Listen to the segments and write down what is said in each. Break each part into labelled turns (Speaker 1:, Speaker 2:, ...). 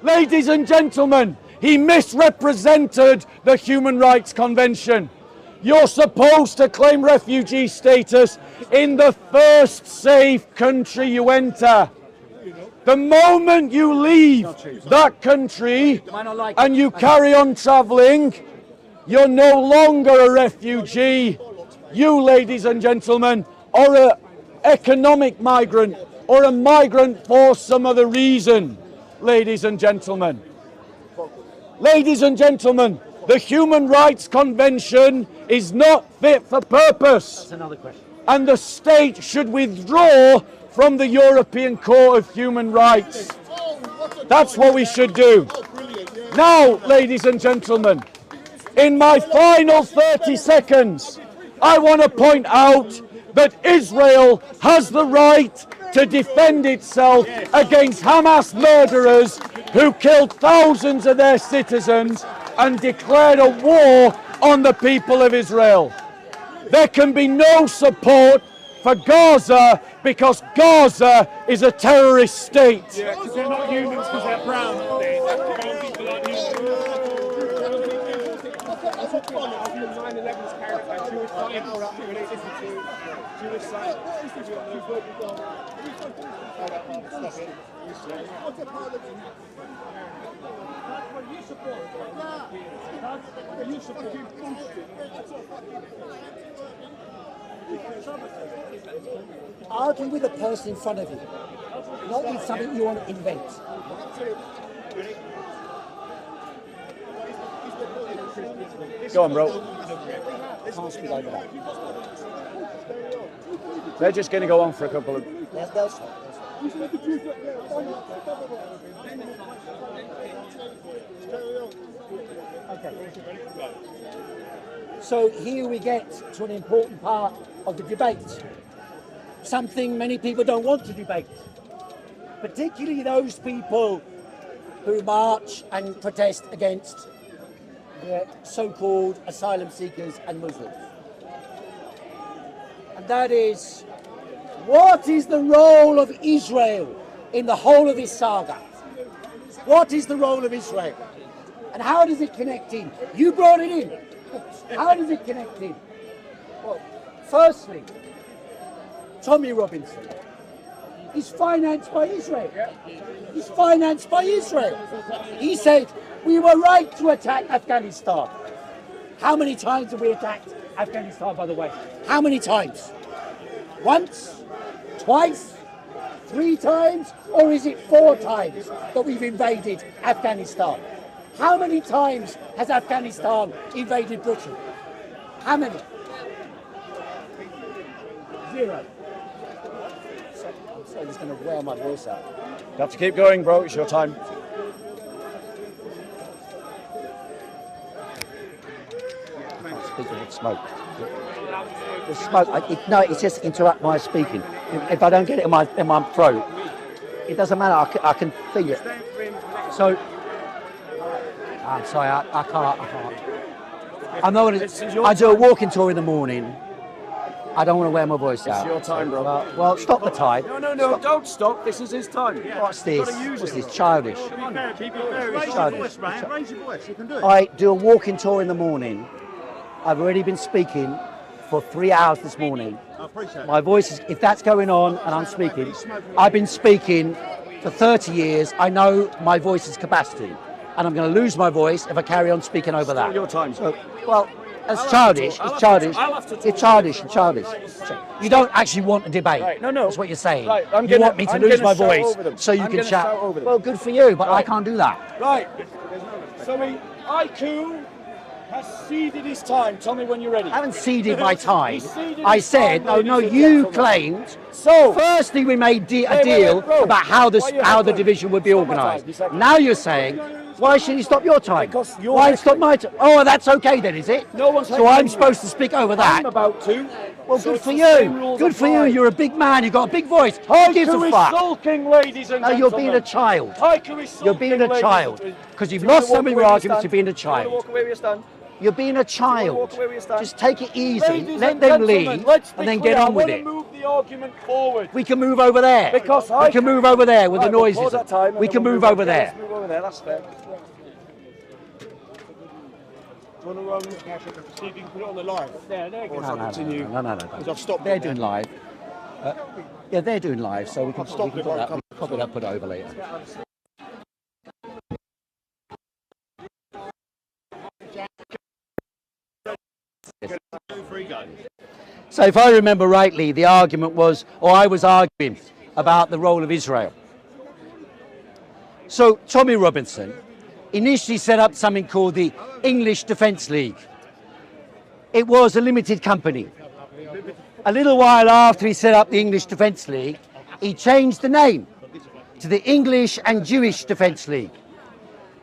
Speaker 1: Ladies and gentlemen, he misrepresented the Human Rights Convention. You're supposed to claim refugee status in the first safe country you enter. The moment you leave that country and you carry on travelling, you're no longer a refugee. You, ladies and gentlemen, are an economic migrant or a migrant for some other reason, ladies and gentlemen. Ladies and gentlemen, the Human Rights Convention is not fit for purpose.
Speaker 2: That's another question.
Speaker 1: And the state should withdraw from the European Court of Human Rights. That's what we should do. Now, ladies and gentlemen, in my final 30 seconds, I want to point out that Israel has the right to defend itself against Hamas murderers who killed thousands of their citizens and declared a war on the people of Israel. There can be no support for Gaza because Gaza is a terrorist state.
Speaker 3: Yeah, because they're not humans, because they're brown. Brown people aren't humans. 9/11 was carried out by Jewish scientists related to Jewish scientists.
Speaker 2: Argue with the person in front of you, not with something you want to invent.
Speaker 1: Go on, bro.
Speaker 2: Can't speak over that.
Speaker 1: They're just going to go on for a couple of...
Speaker 2: They'll stop. Okay. So here we get to an important part of the debate. Something many people don't want to debate. Particularly those people who march and protest against the so-called asylum seekers and Muslims. And that is, what is the role of Israel in the whole of this saga? What is the role of Israel? And how does it connect in? You brought it in. How does it connect in? Well, firstly, Tommy Robinson is financed by Israel. He's financed by Israel. He said, we were right to attack Afghanistan. How many times have we attacked Afghanistan, by the way? How many times? Once? Twice? 3 times? Or is it 4 times that we've invaded Afghanistan? How many times has Afghanistan invaded Britain? How many? 0. I'm just going to wear my voice out.
Speaker 1: You have to keep going, bro. It's your time.
Speaker 2: I can't speak with smoke. The smoke, it just interrupts my speaking. If I don't get it in my throat, it doesn't matter. I can feel it. So, I'm sorry, I can't. I know what it is. I do a walking tour in the morning. I don't want to wear my voice out.
Speaker 1: It's your time, bro.
Speaker 2: Well, stop the time.
Speaker 1: No, don't stop. This is his time.
Speaker 2: What's this? What's this? Childish.
Speaker 3: Raise your voice, man. Raise your voice. You can do it.
Speaker 2: I do a walking tour in the morning. I've already been speaking for 3 hours this morning.
Speaker 3: I appreciate it.
Speaker 2: My voice is, if that's going on and I'm speaking, I've been speaking for 30 years. I know my voice's capacity. And I'm going to lose my voice if I carry on speaking over that.
Speaker 1: Your time.
Speaker 2: So, well, it's childish. It's childish. It's childish and childish. You don't actually want a debate.
Speaker 1: Right. No.
Speaker 2: That's what you're saying.
Speaker 1: Right.
Speaker 2: You want me to lose my
Speaker 1: shout
Speaker 2: voice
Speaker 1: over them.
Speaker 2: so you
Speaker 1: I'm
Speaker 2: can
Speaker 1: gonna
Speaker 2: shout.
Speaker 1: over them.
Speaker 2: Well, good for you, but I
Speaker 1: Right.
Speaker 2: can't do that.
Speaker 1: Right. So Heiko has ceded his time. Tell me when you're ready.
Speaker 2: I haven't ceded my time.
Speaker 1: He ceded
Speaker 2: I
Speaker 1: his
Speaker 2: said,
Speaker 1: time,
Speaker 2: no,
Speaker 1: ladies and
Speaker 2: you
Speaker 1: gentlemen.
Speaker 2: claimed.
Speaker 1: So,
Speaker 2: Firstly, we made a
Speaker 1: wait,
Speaker 2: deal
Speaker 1: bro.
Speaker 2: about how
Speaker 1: Why you
Speaker 2: the
Speaker 1: have
Speaker 2: division would be
Speaker 1: Stop my
Speaker 2: organised.
Speaker 1: time, second.
Speaker 2: Now you're saying, why should he stop your time?
Speaker 1: Because you're
Speaker 2: Why
Speaker 1: next.
Speaker 2: stop my time? Oh, that's okay then, is it?
Speaker 1: No one's
Speaker 2: So
Speaker 1: heckling
Speaker 2: I'm
Speaker 1: you.
Speaker 2: supposed to speak over that?
Speaker 1: I'm about to.
Speaker 2: Well,
Speaker 1: So
Speaker 2: good
Speaker 1: it's
Speaker 2: for
Speaker 1: the same
Speaker 2: you.
Speaker 1: rules
Speaker 2: Good for you.
Speaker 1: apply.
Speaker 2: You're a big man. You've got a big voice. Who gives
Speaker 1: Heiko
Speaker 2: a
Speaker 1: is
Speaker 2: fuck?
Speaker 1: sulking, ladies and
Speaker 2: No,
Speaker 1: gentlemen.
Speaker 2: you're being a child.
Speaker 1: Heiko is sulking,
Speaker 2: You're being a
Speaker 1: ladies
Speaker 2: child.
Speaker 1: and-
Speaker 2: Because you've
Speaker 1: Do you wanna
Speaker 2: lost so
Speaker 1: walk
Speaker 2: many
Speaker 1: away where you
Speaker 2: arguments,
Speaker 1: stand?
Speaker 2: you're being a
Speaker 1: Do you wanna
Speaker 2: child.
Speaker 1: walk away where you stand?
Speaker 2: You're being a child.
Speaker 1: walk away where you stand?
Speaker 2: Just take it easy.
Speaker 1: Ladies
Speaker 2: Let
Speaker 1: and
Speaker 2: them
Speaker 1: gentlemen,
Speaker 2: leave
Speaker 1: let's be
Speaker 2: and then
Speaker 1: clear.
Speaker 2: get on with
Speaker 1: I
Speaker 2: it.
Speaker 1: want to move the argument forward.
Speaker 2: We can move over there.
Speaker 1: Because
Speaker 2: we can move over there with the
Speaker 1: Right, we'll
Speaker 2: noises.
Speaker 1: pause that time and
Speaker 2: We
Speaker 1: then
Speaker 2: can
Speaker 1: we'll
Speaker 2: move
Speaker 1: on.
Speaker 2: over
Speaker 1: Yeah,
Speaker 2: there.
Speaker 1: let's move over over there, that's fair.
Speaker 3: Do you want to see if you can put it on the live? There you go.
Speaker 2: No.
Speaker 3: Because I've stopped
Speaker 2: They're
Speaker 3: it
Speaker 2: doing
Speaker 3: now.
Speaker 2: live. Yeah, they're doing live, so we can
Speaker 3: stopped
Speaker 2: put
Speaker 3: it,
Speaker 2: that,
Speaker 3: but
Speaker 2: put it over later. So if I remember rightly, the argument was, or I was arguing about the role of Israel. So Tommy Robinson initially set up something called the English Defence League. It was a limited company. A little while after he set up the English Defence League, he changed the name to the English and Jewish Defence League.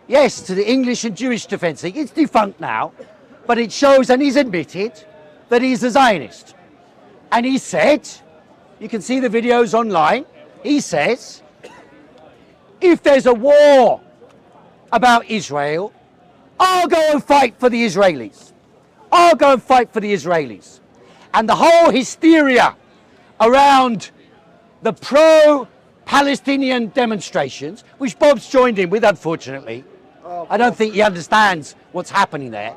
Speaker 2: Yes, to the English and Jewish Defence League. It's defunct now, but it shows, and he's admitted, that he's a Zionist. And he said, you can see the videos online, he says, if there's a war about Israel, I'll go and fight for the Israelis. I'll go and fight for the Israelis. And the whole hysteria around the pro-Palestinian demonstrations, which Bob's joined in with, unfortunately, I don't think he understands what's happening there.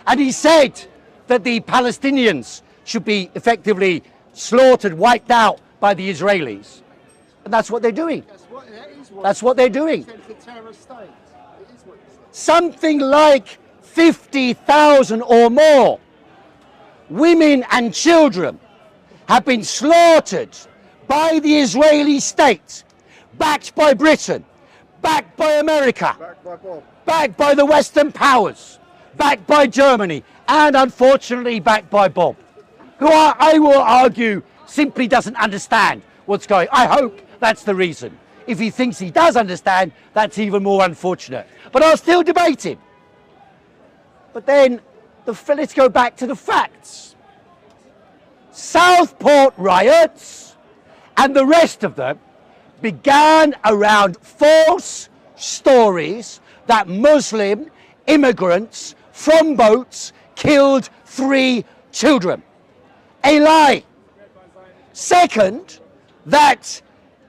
Speaker 2: And he said that the Palestinians should be effectively slaughtered, wiped out by the Israelis. And that's what they're doing. That's what they're doing. Something like 50,000 or more women and children have been slaughtered by the Israeli state, backed by Britain, backed by America, backed by the Western powers, backed by Germany, and unfortunately backed by Bob, who I will argue simply doesn't understand what's going on. I hope that's the reason. If he thinks he does understand, that's even more unfortunate. But I'll still debate him. But then, let's go back to the facts. Southport riots and the rest of them began around false stories that Muslim immigrants from boats killed 3 children. A lie. Second, that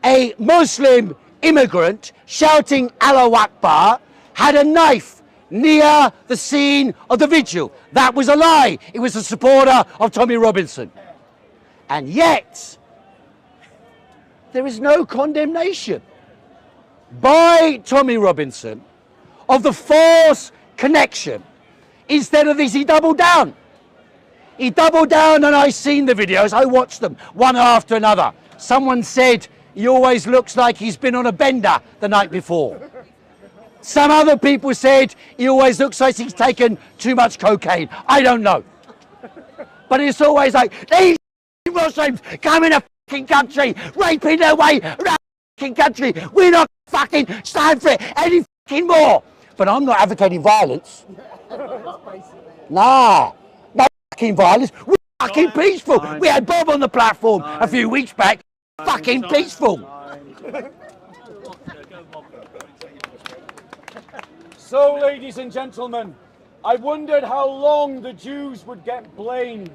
Speaker 2: a Muslim immigrant shouting Allahu Akbar had a knife near the scene of the vigil. That was a lie. It was a supporter of Tommy Robinson. And yet, there is no condemnation by Tommy Robinson of the false connection. Instead of this, he doubled down. He doubled down, and I've seen the videos. I watched them one after another. Someone said he always looks like he's been on a bender the night before. Some other people said he always looks like he's taken too much cocaine. I don't know. But it's always like, these Muslims come in a fucking country, raping their way around the fucking country. We're not fucking stand for it any fucking more. But I'm not advocating violence. Nah, no fucking violence. We're fucking peaceful. We had Bob on the platform a few weeks back. Fucking peaceful.
Speaker 1: So, ladies and gentlemen, I wondered how long the Jews would get blamed.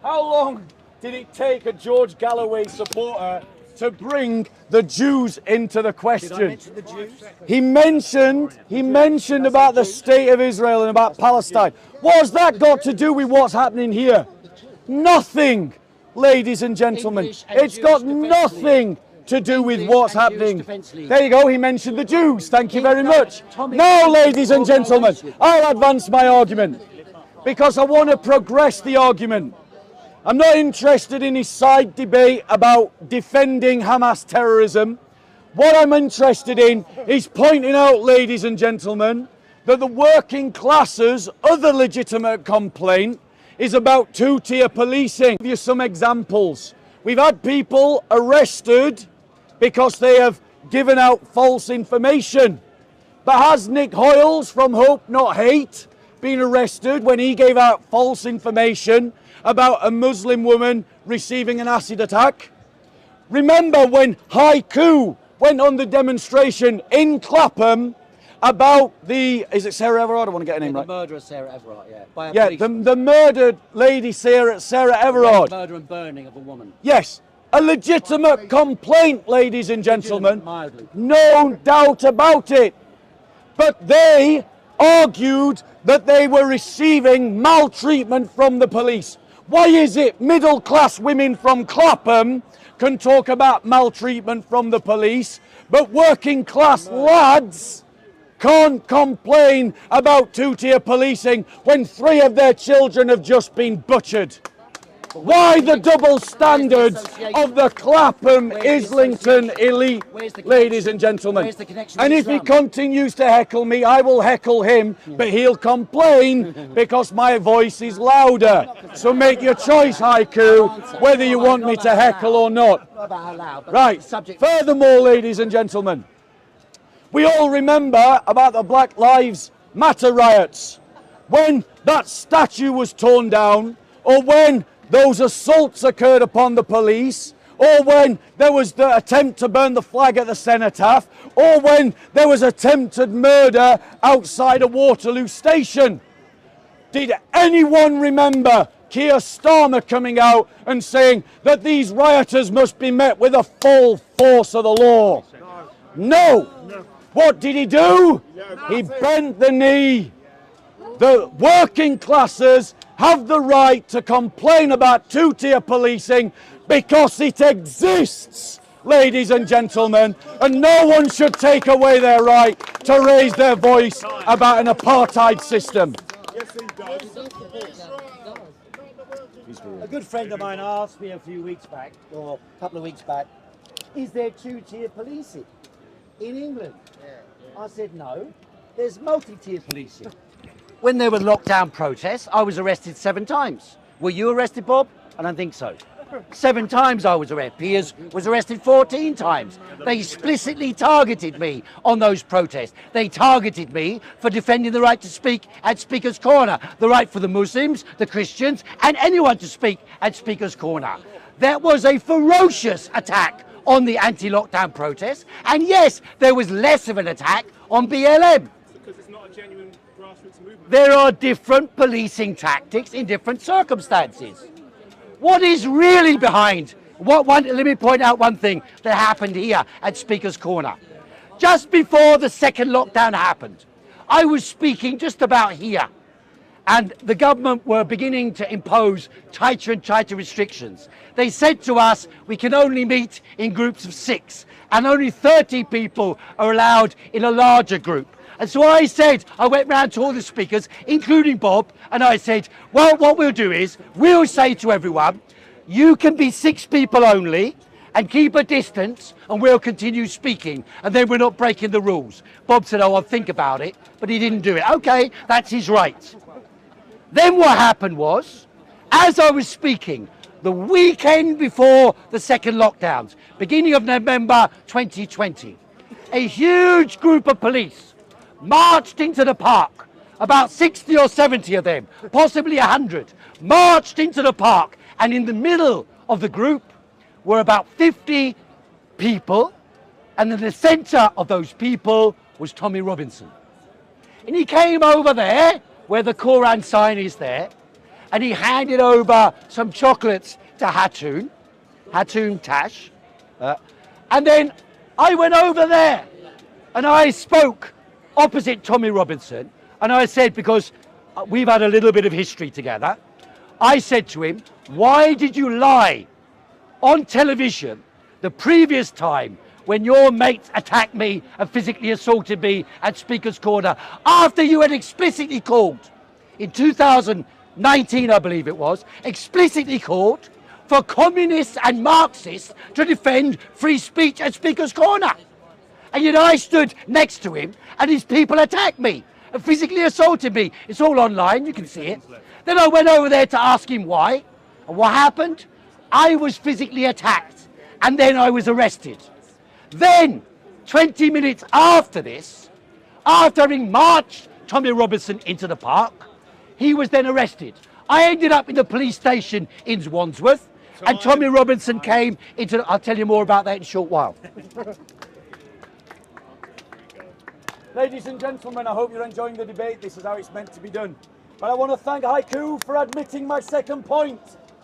Speaker 1: How long did it take a George Galloway supporter to bring the Jews into the question?
Speaker 2: Did I mention the Jews?
Speaker 1: He mentioned about the state of Israel and about Palestine. What has that got to do with what's happening here? Nothing, ladies and gentlemen. It's got nothing to do with what's happening. There you go, he mentioned the Jews. Thank you very much. Now, ladies and gentlemen, I'll advance my argument because I want to progress the argument. I'm not interested in his side debate about defending Hamas terrorism. What I'm interested in is pointing out, ladies and gentlemen, that the working classes' other legitimate complaint is about two-tier policing. I'll give you some examples. We've had people arrested because they have given out false information. But has Nick Hoyles from Hope Not Hate been arrested when he gave out false information about a Muslim woman receiving an acid attack? Remember when Heiko Khoo went on the demonstration in Clapham about the, is it Sarah Everard? I want to get her name right.
Speaker 2: The murder of Sarah Everard, yeah. By a
Speaker 1: Yeah,
Speaker 2: policeman.
Speaker 1: the murdered lady Sarah Everard.
Speaker 2: Murder and burning of a woman.
Speaker 1: Yes, a legitimate complaint, ladies and gentlemen.
Speaker 2: Mildly.
Speaker 1: No doubt about it. but they argued that they were receiving maltreatment from the police. Why is it middle-class women from Clapham can talk about maltreatment from the police, but working-class lads can't complain about two-tier policing when 3 of their children have just been butchered? Why the double standards of the Clapham Islington elite, ladies and gentlemen? And if he continues to heckle me, I will heckle him, but he'll complain because my voice is louder. So make your choice, Haiku, whether you want me to heckle or not. Right. Furthermore, ladies and gentlemen, we all remember about the Black Lives Matter riots, when that statue was torn down, or when those assaults occurred upon the police, or when there was the attempt to burn the flag at the cenotaph, or when there was attempted murder outside a Waterloo station. Did anyone remember Keir Starmer coming out and saying that these rioters must be met with the full force of the law? No. What did he do? He bent the knee. The working classes have the right to complain about two-tier policing because it exists, ladies and gentlemen, and no one should take away their right to raise their voice about an apartheid system.
Speaker 2: A good friend of mine asked me a few weeks back, or a couple of weeks back, is there two-tier policing in England? I said no, there's multi-tier policing. When there were lockdown protests, I was arrested 7 times. Were you arrested, Bob? I don't think so. 7 times I was arrested. Piers was arrested 14 times. They explicitly targeted me on those protests. They targeted me for defending the right to speak at Speaker's Corner, the right for the Muslims, the Christians, and anyone to speak at Speaker's Corner. That was a ferocious attack on the anti-lockdown protests. And yes, there was less of an attack on BLM.
Speaker 3: Because it's not a genuine grassroots movement.
Speaker 2: There are different policing tactics in different circumstances. What is really behind? Let me point out one thing that happened here at Speaker's Corner. Just before the second lockdown happened, I was speaking just about here, and the government were beginning to impose tighter and tighter restrictions. They said to us, we can only meet in groups of 6, and only 30 people are allowed in a larger group. And so I said, I went round to all the speakers, including Bob, and I said, well, what we'll do is, we'll say to everyone, you can be 6 people only, and keep a distance, and we'll continue speaking, and then we're not breaking the rules. Bob said, oh, I'll think about it, but he didn't do it. Okay, that's his right. Then what happened was, as I was speaking, the weekend before the second lockdowns, beginning of November 2020, a huge group of police marched into the park, about 60 or 70 of them, possibly 100, marched into the park, and in the middle of the group were about 50 people, and in the centre of those people was Tommy Robinson. And he came over there, where the Koran sign is there, and he handed over some chocolates to Hatun Tash, and then I went over there, and I spoke opposite Tommy Robinson, and I said, because we've had a little bit of history together, I said to him, why did you lie on television the previous time when your mates attacked me and physically assaulted me at Speaker's Corner, after you had explicitly called, in 2019 I believe it was, explicitly called for communists and Marxists to defend free speech at Speaker's Corner? And yet I stood next to him and his people attacked me and physically assaulted me. It's all online, you can see it. Then I went over there to ask him why. And what happened? I was physically attacked and then I was arrested. Then, 20 minutes after this, after having marched Tommy Robinson into the park, he was then arrested. I ended up in the police station in Wandsworth, and Tommy Robinson came into... I'll tell you more about that in a short while.
Speaker 1: Ladies and gentlemen, I hope you're enjoying the debate. This is how it's meant to be done. But I want to thank Heiko for admitting my second point.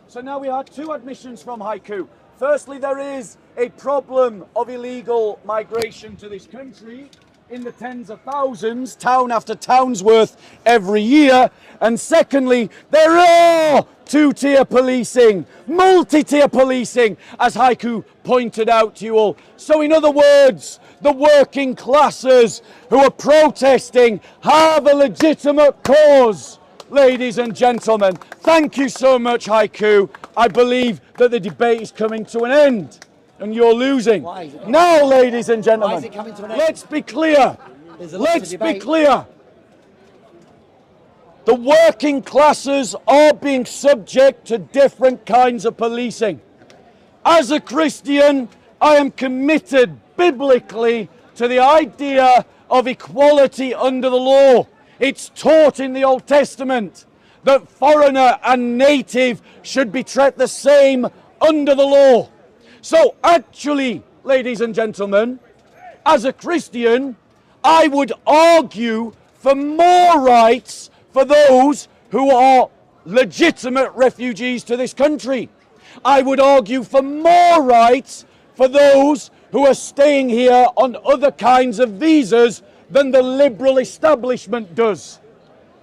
Speaker 1: So now we had 2 admissions from Heiko. Firstly, there is a problem of illegal migration to this country. in the tens of thousands, town after town's worth every year. And secondly, there are two-tier policing, multi-tier policing, as Heiko pointed out to you all. So in other words, the working classes who are protesting have a legitimate cause, ladies and gentlemen. Thank you so much, Heiko. I believe that the debate is coming to an end and you're losing.
Speaker 2: Why is it?
Speaker 1: Now, ladies and gentlemen,
Speaker 2: Why is it coming to an end?
Speaker 1: let's be clear.
Speaker 2: There's a lot to
Speaker 1: Let's be
Speaker 2: debate.
Speaker 1: clear. The working classes are being subject to different kinds of policing. As a Christian, I am committed biblically to the idea of equality under the law. It's taught in the Old Testament that foreigner and native should be treated the same under the law. So actually, ladies and gentlemen, as a Christian, I would argue for more rights for those who are legitimate refugees to this country. I would argue for more rights for those who are staying here on other kinds of visas than the liberal establishment does.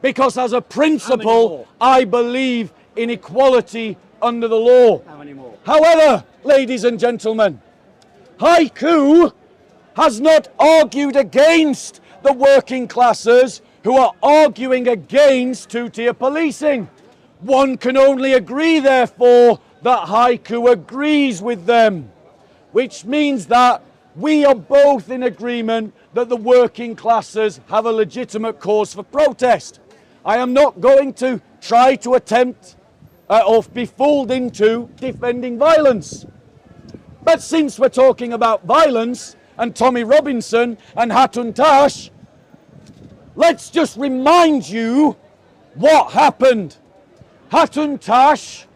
Speaker 1: Because as a principle, I believe in equality under the law.
Speaker 2: How many more?
Speaker 1: However, ladies and gentlemen, Heiko has not argued against the working classes who are arguing against two-tier policing. One can only agree, therefore, that Heiko agrees with them, which means that we are both in agreement that the working classes have a legitimate cause for protest. I am not going to try to attempt or be fooled into defending violence. But since we're talking about violence and Tommy Robinson and Hatun Tash, let's just remind you what happened. Hatun Tash,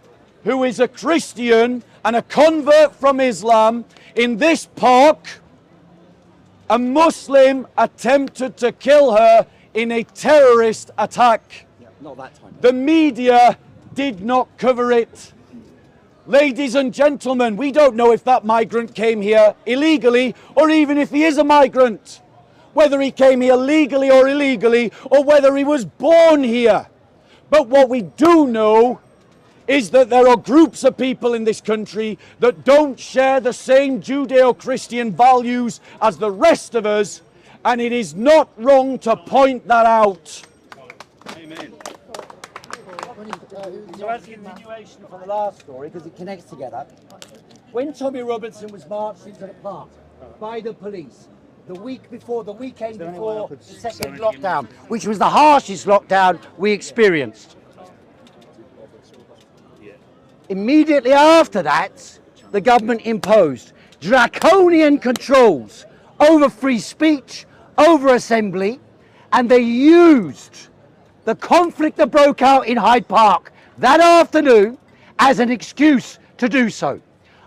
Speaker 1: who is a Christian and a convert from Islam, in this park, a Muslim attempted to kill her in a terrorist attack.
Speaker 2: Yeah, not that time.
Speaker 1: The media did not cover it. Ladies and gentlemen, we don't know if that migrant came here illegally or even if he is a migrant. Whether he came here legally or illegally, or whether he was born here. But what we do know is that there are groups of people in this country that don't share the same Judeo-Christian values as the rest of us, and it is not wrong to point that out.
Speaker 2: Amen. So as a continuation from the last story, because it connects together, when Tommy Robinson was marched into the park by the police, the weekend before the second lockdown, which was the harshest lockdown we experienced. Immediately after that, the government imposed draconian controls over free speech, over assembly, and they used the conflict that broke out in Hyde Park that afternoon as an excuse to do so.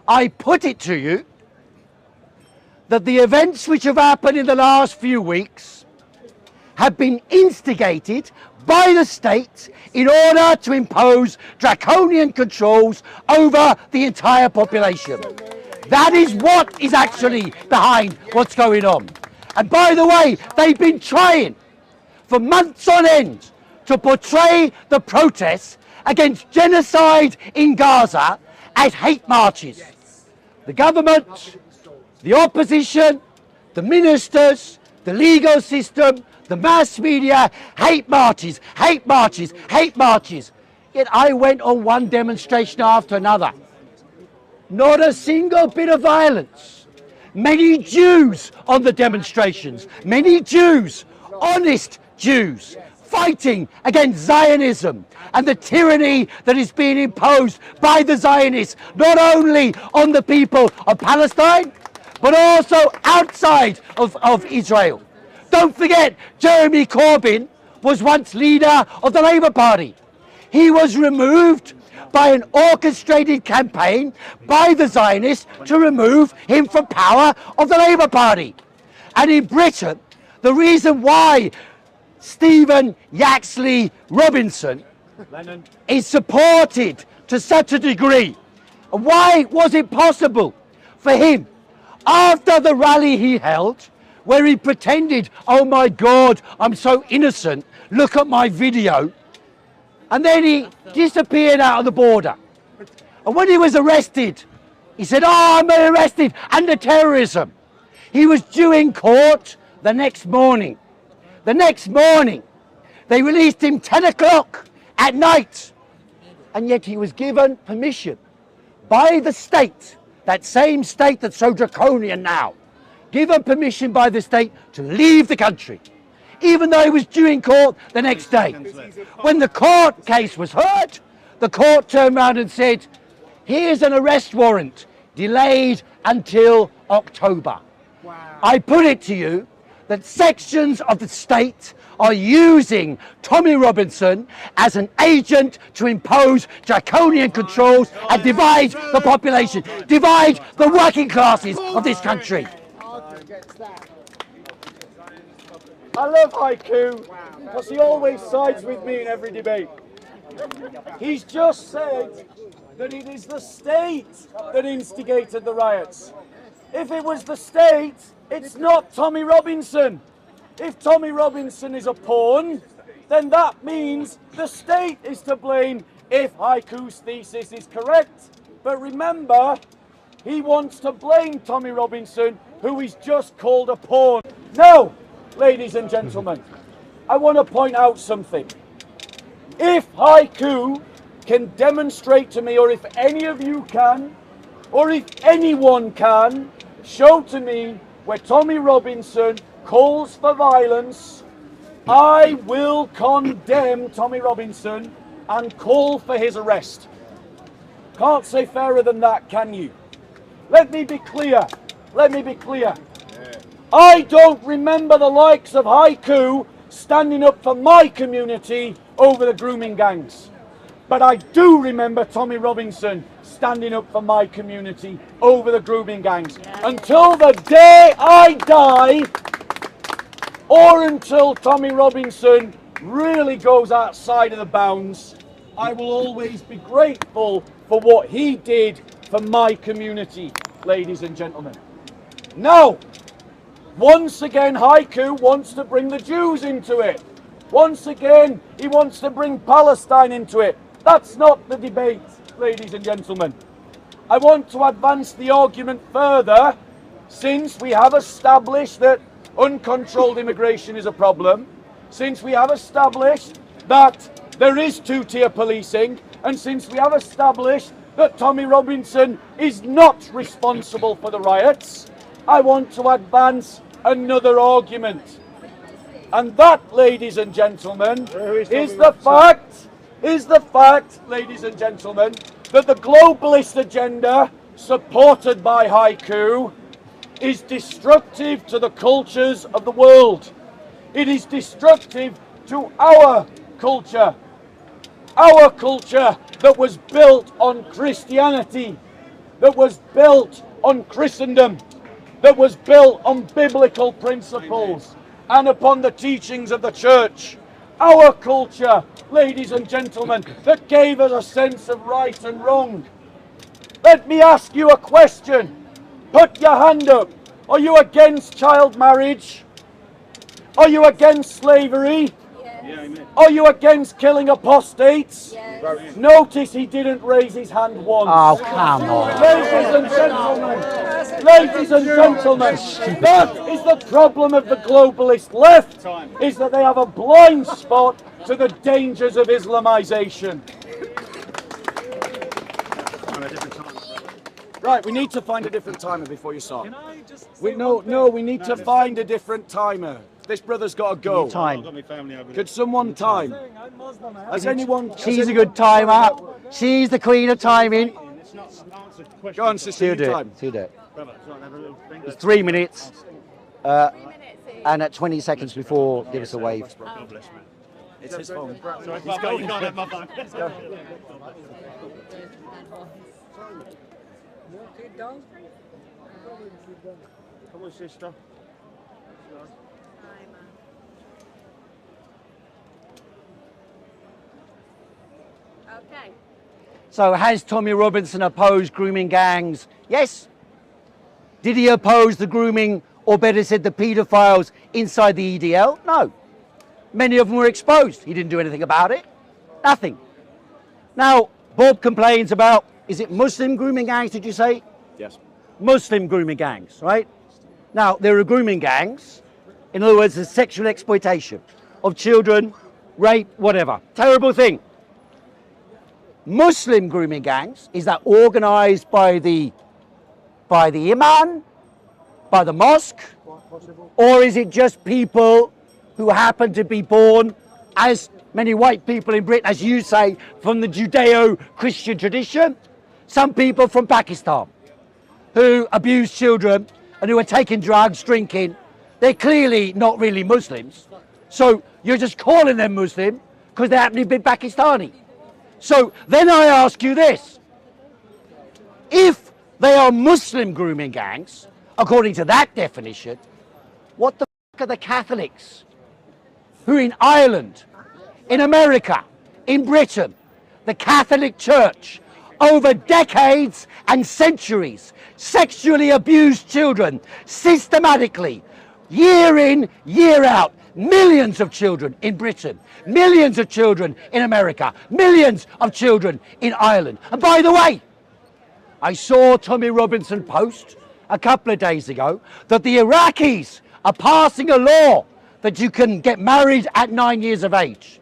Speaker 2: I put it to you that the events which have happened in the last few weeks have been instigated by the state in order to impose draconian controls over the entire population. That is what is actually behind what's going on. And by the way, they've been trying for months on end to portray the protests against genocide in Gaza as hate marches. The government, the opposition, the ministers, the legal system, the mass media, hate marches, hate marches, hate marches. Yet I went on one demonstration after another. Not a single bit of violence. Many Jews on the demonstrations, many Jews, honest Jews, fighting against Zionism and the tyranny that is being imposed by the Zionists, not only on the people of Palestine, but also outside of Israel. Don't forget, Jeremy Corbyn was once leader of the Labour Party. He was removed by an orchestrated campaign by the Zionists to remove him from power of the Labour Party. And in Britain, the reason why Stephen Yaxley Robinson is supported to such a degree, why was it possible for him, after the rally he held, where he pretended, oh my God, I'm so innocent, look at my video. And then he disappeared out of the border. And when he was arrested, he said, oh, I'm arrested under terrorism. He was due in court the next morning. The next morning, they released him 10 o'clock at night. And yet he was given permission by the state, that same state that's so draconian now, given permission by the state to leave the country, even though he was due in court the next day. When the court case was heard, the court turned around and said, here's an arrest warrant, delayed until October. Wow. I put it to you that sections of the state are using Tommy Robinson as an agent to impose draconian controls and divide the population, divide the working classes of this country.
Speaker 1: I love Heiko because he always sides with me in every debate. He's just said that it is the state that instigated the riots. If it was the state, it's not Tommy Robinson. If Tommy Robinson is a pawn, then that means the state is to blame if Heiko's thesis is correct. But remember, he wants to blame Tommy Robinson, who he's just called a pawn. Now, ladies and gentlemen, I want to point out something. If Heiko can demonstrate to me, or if any of you can, or if anyone can, show to me where Tommy Robinson calls for violence, I will condemn Tommy Robinson and call for his arrest. Can't say fairer than that, can you? Let me be clear. Let me be clear. I don't remember the likes of Heiko standing up for my community over the grooming gangs. But I do remember Tommy Robinson standing up for my community over the grooming gangs. Until the day I die, or until Tommy Robinson really goes outside of the bounds, I will always be grateful for what he did for my community, ladies and gentlemen. Now, once again, Heiko wants to bring the Jews into it. Once again, he wants to bring Palestine into it. That's not the debate, ladies and gentlemen. I want to advance the argument further, since we have established that uncontrolled immigration is a problem, since we have established that there is two-tier policing, and since we have established that Tommy Robinson is not responsible for the riots, I want to advance another argument. And that, ladies and gentlemen, is the fact, ladies and gentlemen, that the globalist agenda supported by Heiko is destructive to the cultures of the world. It is destructive to our culture that was built on Christianity, that was built on Christendom, that was built on biblical principles and upon the teachings of the church. Our culture, ladies and gentlemen, that gave us a sense of right and wrong. Let me ask you a question. Put your hand up. Are you against child marriage? Are you against slavery? Yes. Are you against killing apostates? Yes. Notice he didn't raise his hand once.
Speaker 2: Oh, come on.
Speaker 1: Ladies and gentlemen, that is the problem of the globalist left, is that they have a blind spot to the dangers of Islamization. Right, we need to find a different timer before you start.
Speaker 3: Can I just
Speaker 1: we need to find a different timer. This brother's got to go.
Speaker 2: Time.
Speaker 1: Could someone time? Has anyone?
Speaker 2: She's a good timer. She's the queen of timing.
Speaker 1: Go on, sister, you time.
Speaker 2: Do it. It's 3 minutes. And at 20 seconds before, give us a wave.
Speaker 1: It's his phone.
Speaker 3: Come on, sister.
Speaker 4: Okay.
Speaker 2: So has Tommy Robinson opposed grooming gangs? Yes. Did he oppose the grooming Or better said, the paedophiles inside the EDL? No. Many of them were exposed. He didn't do anything about it. Nothing. Now, Bob complains about, is it Muslim grooming gangs, did you say?
Speaker 3: Yes.
Speaker 2: Muslim grooming gangs, right? Now, there are grooming gangs. In other words, the sexual exploitation of children, rape, whatever. Terrible thing. Muslim grooming gangs, is that organized by the imam, by the mosque, or is it just people who happen to be born, as many white people in Britain, as you say, from the Judeo-Christian tradition? Some people from Pakistan who abuse children and who are taking drugs, drinking. They're clearly not really Muslims. So you're just calling them Muslim because they happen to be Pakistani. So then I ask you this. If they are Muslim grooming gangs, according to that definition, what the f*** are the Catholics who in Ireland, in America, in Britain, the Catholic Church, over decades and centuries, sexually abused children systematically, year in, year out, millions of children in Britain, millions of children in America, millions of children in Ireland. And by the way, I saw Tommy Robinson post a couple of days ago that the Iraqis are passing a law that you can get married at 9 years of age.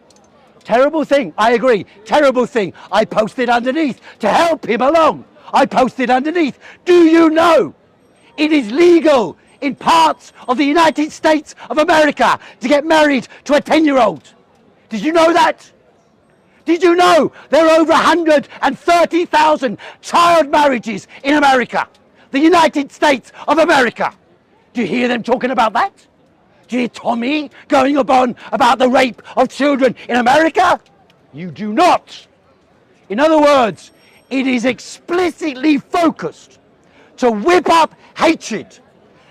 Speaker 2: Terrible thing, I agree, terrible thing. I posted underneath to help him along. I posted underneath, do you know it is legal in parts of the United States of America to get married to a 10-year-old? Did you know that? Did you know there are over 130,000 child marriages in America? The United States of America. Do you hear them talking about that? Do you hear Tommy going on about the rape of children in America? You do not. In other words, it is explicitly focused to whip up hatred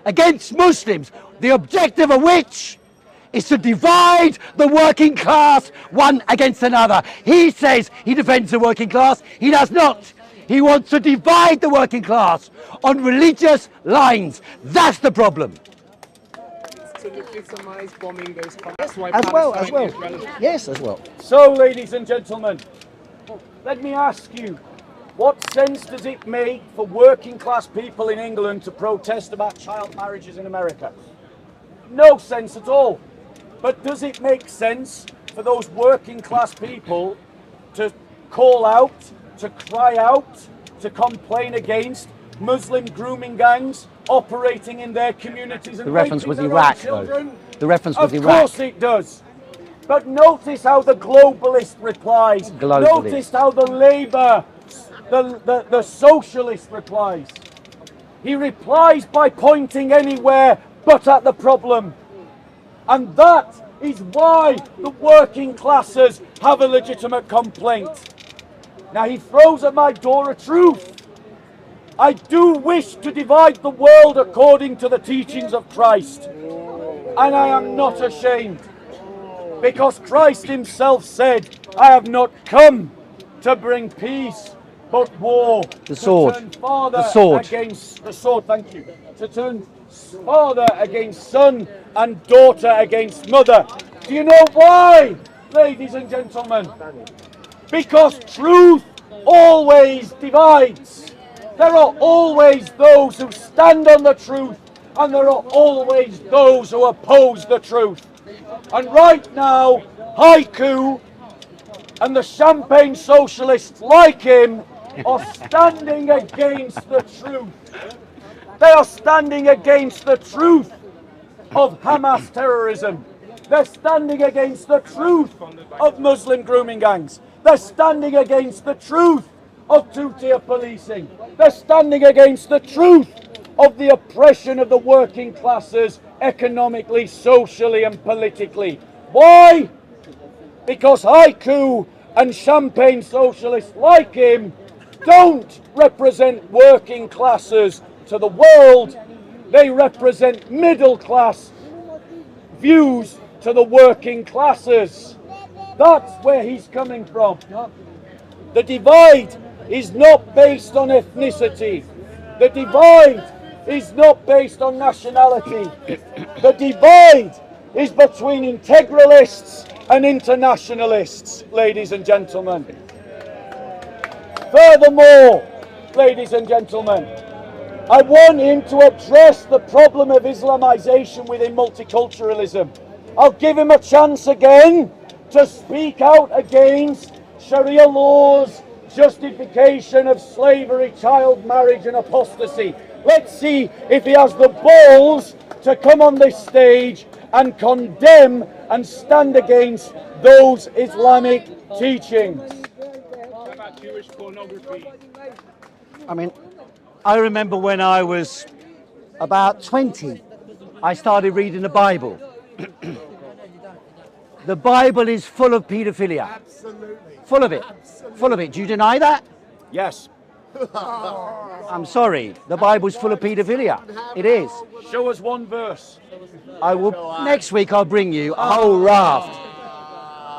Speaker 2: against Muslims, the objective of which is to divide the working class one against another. He says he defends the working class. He does not. He wants to divide the working class on religious lines. That's the problem.
Speaker 3: To legitimize bombing those countries.
Speaker 2: As well. Yes, as well.
Speaker 1: So, ladies and gentlemen, let me ask you, what sense does it make for working class people in England to protest about child marriages in America? No sense at all. But does it make sense for those working class people to call out, to cry out, to complain against Muslim grooming gangs operating in their communities and
Speaker 2: The reference
Speaker 1: raping
Speaker 2: was
Speaker 1: their
Speaker 2: Iraq,
Speaker 1: own children?
Speaker 2: though. The reference was
Speaker 1: Of
Speaker 2: Iraq.
Speaker 1: course it does. But notice how the globalist replies.
Speaker 2: Globalist.
Speaker 1: Notice how the Labour, the socialist replies. He replies by pointing anywhere but at the problem. And that is why the working classes have a legitimate complaint. Now he throws at my door a truth. I do wish to divide the world according to the teachings of Christ. And I am not ashamed. Because Christ himself said, I have not come to bring peace, but war.
Speaker 2: The sword.
Speaker 1: To turn father
Speaker 2: The sword.
Speaker 1: against the sword, thank you. To turn father against son and daughter against mother. Do you know why, ladies and gentlemen? Because truth always divides. There are always those who stand on the truth, and there are always those who oppose the truth. And right now, Heiko and the champagne socialists like him are standing against the truth. They are standing against the truth of Hamas terrorism. They're standing against the truth of Muslim grooming gangs. They're standing against the truth of two-tier policing. They're standing against the truth of the oppression of the working classes economically, socially and politically. Why? Because Heiko and champagne socialists like him don't represent working classes to the world. They represent middle class views to the working classes. That's where he's coming from. The divide is not based on ethnicity. The divide is not based on nationality. The divide is between integralists and internationalists, ladies and gentlemen. Furthermore, ladies and gentlemen, I want him to address the problem of Islamization within multiculturalism. I'll give him a chance again to speak out against Sharia law's justification of slavery, child marriage and apostasy. Let's see if he has the balls to come on this stage and condemn and stand against those Islamic teachings.
Speaker 3: What about Jewish pornography?
Speaker 2: I mean, I remember when I was about 20, I started reading the Bible. The Bible is full of paedophilia.
Speaker 5: Absolutely.
Speaker 2: Full of it. Full of it. Do you deny that?
Speaker 1: Yes.
Speaker 2: I'm sorry. The Bible's full of paedophilia. It is.
Speaker 1: Show us one verse.
Speaker 2: I will. Next week I'll bring you a whole raft.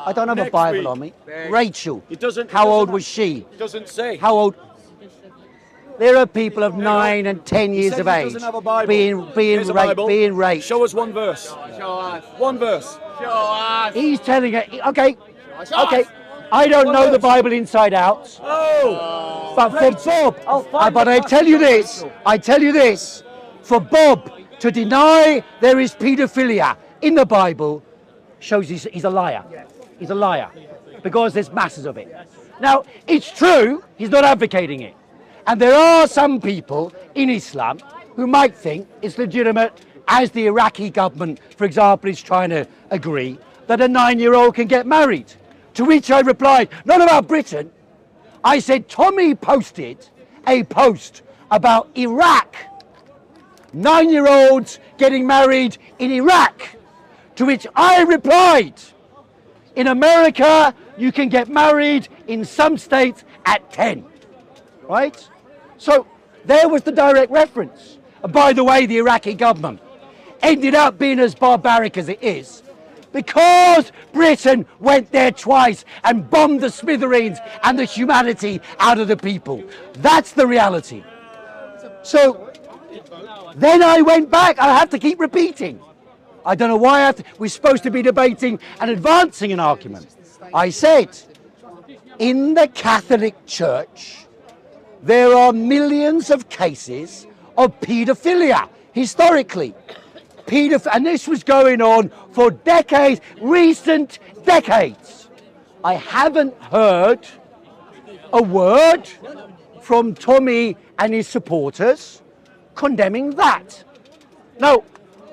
Speaker 2: I don't have a
Speaker 1: Next
Speaker 2: Bible
Speaker 1: week.
Speaker 2: on me. Rachel.
Speaker 1: It doesn't.
Speaker 2: How old was she?
Speaker 1: Doesn't say.
Speaker 2: How old? There are people of 9 and 10 years
Speaker 1: said
Speaker 2: of
Speaker 1: he
Speaker 2: age
Speaker 1: doesn't have a Bible.
Speaker 2: being
Speaker 1: Here's a Bible.
Speaker 2: being raped.
Speaker 1: Show us one verse.
Speaker 5: Show us.
Speaker 1: One verse.
Speaker 5: Show us.
Speaker 2: He's telling it. Okay.
Speaker 5: Show
Speaker 2: Okay.
Speaker 5: us.
Speaker 2: I don't
Speaker 1: One
Speaker 2: know the
Speaker 1: verse.
Speaker 2: Bible inside out.
Speaker 1: Oh.
Speaker 2: But for Bob,
Speaker 1: I'll find
Speaker 2: but
Speaker 1: the
Speaker 2: I tell you this, I tell you this, for Bob to deny there is paedophilia in the Bible shows he's a liar. He's a liar because there's masses of it. Now, it's true, he's not advocating it. And there are some people in Islam who might think it's legitimate, as the Iraqi government, for example, is trying to agree, that a 9-year-old can get married. To which I replied, not about Britain. I said, Tommy posted a post about Iraq. 9-year-olds getting married in Iraq. To which I replied, in America, you can get married in some states at 10. Right? So there was the direct reference. And by the way, the Iraqi government ended up being as barbaric as it is because Britain went there twice and bombed the smithereens and the humanity out of the people. That's the reality. So then I went back. I have to keep repeating. I don't know why we're supposed to be debating and advancing an argument. I said, in the Catholic Church, there are millions of cases of paedophilia historically. And this was going on for decades, recent decades. I haven't heard a word from Tommy and his supporters condemning that. No,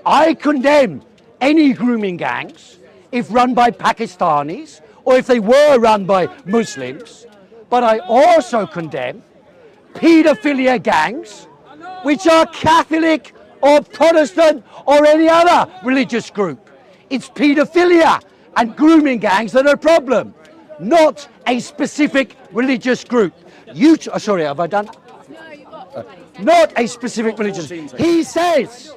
Speaker 2: I condemn any grooming gangs if run by Pakistanis or if they were run by Muslims, but I also condemn paedophilia gangs which are Catholic or Protestant or any other religious group. It's paedophilia and grooming gangs that are a problem, not a specific religious group. Sorry, have I done?
Speaker 4: No, you got
Speaker 2: Not a specific religious. He says